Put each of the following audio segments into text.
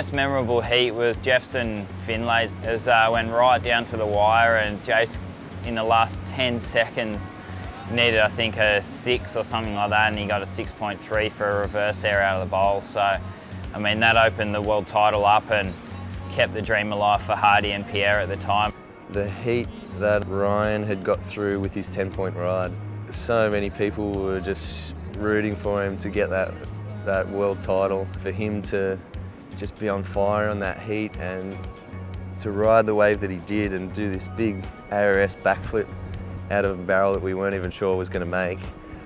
most memorable heat was Jefferson Finlay's. It was, went right down to the wire, and Jace, in the last 10 seconds, needed, I think, a 6 or something like that, and he got a 6.3 for a reverse air out of the bowl. So, I mean, that opened the world title up and kept the dream alive for Hardy and Pierre at the time. The heat that Ryan had got through with his 10-point ride, so many people were just rooting for him to get that world title. For him to just be on fire on that heat and to ride the wave that he did and do this big ARS backflip out of a barrel that we weren't even sure was going to make,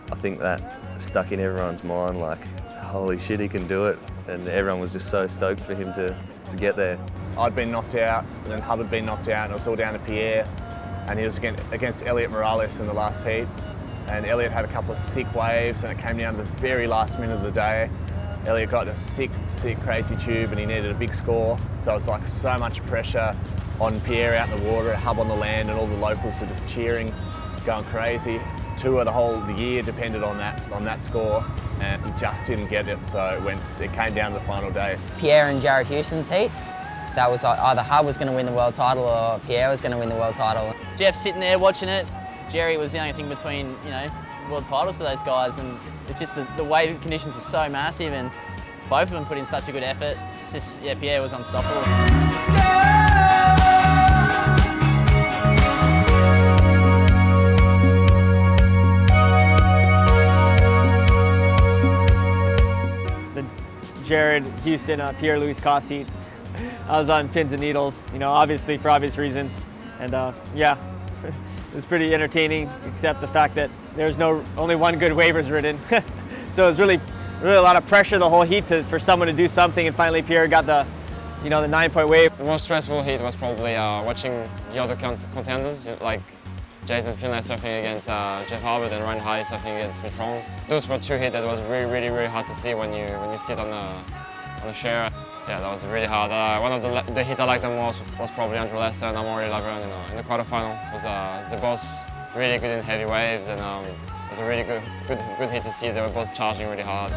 I think that stuck in everyone's mind like, holy shit, he can do it. And everyone was just so stoked for him to get there. I'd been knocked out, and then Hub had been knocked out, and it was all down to Pierre. And he was against Elliot Morales in the last heat. And Elliot had a couple of sick waves, and it came down to the very last minute of the day. Elliot got a sick, crazy tube, and he needed a big score. So it was like so much pressure on Pierre out in the water, Hub on the land, and all the locals are just cheering, going crazy. Tour the year depended on that score, and he just didn't get it. So it came down to the final day. Pierre and Jared Houston's heat. That was either Hub was going to win the world title or Pierre was going to win the world title. Jeff's sitting there watching it. Jerry was the only thing between, world titles for those guys, and it's just the wave conditions were so massive, and both of them put in such a good effort. It's just, yeah, Pierre was unstoppable. The Jared Houston, Pierre Louis Coste heat. I was on pins and needles, obviously for obvious reasons, and yeah. It was pretty entertaining, except the fact that there's only one good waivers ridden. So it was really a lot of pressure the whole heat for someone to do something, and finally Pierre got the 9-point wave. The most stressful heat was probably watching the other contenders, like Jason Finlay surfing against Jeff Harbert and Ryan Hardy surfing against Mitrons. Those were two heats that was really hard to see when you sit on the chair. Yeah, that was really hard. One of the hits I liked the most was probably Andrew Lester and Amaury Laverne in the quarterfinal. They're both really good in heavy waves, and it was a really good hit to see. They were both charging really hard.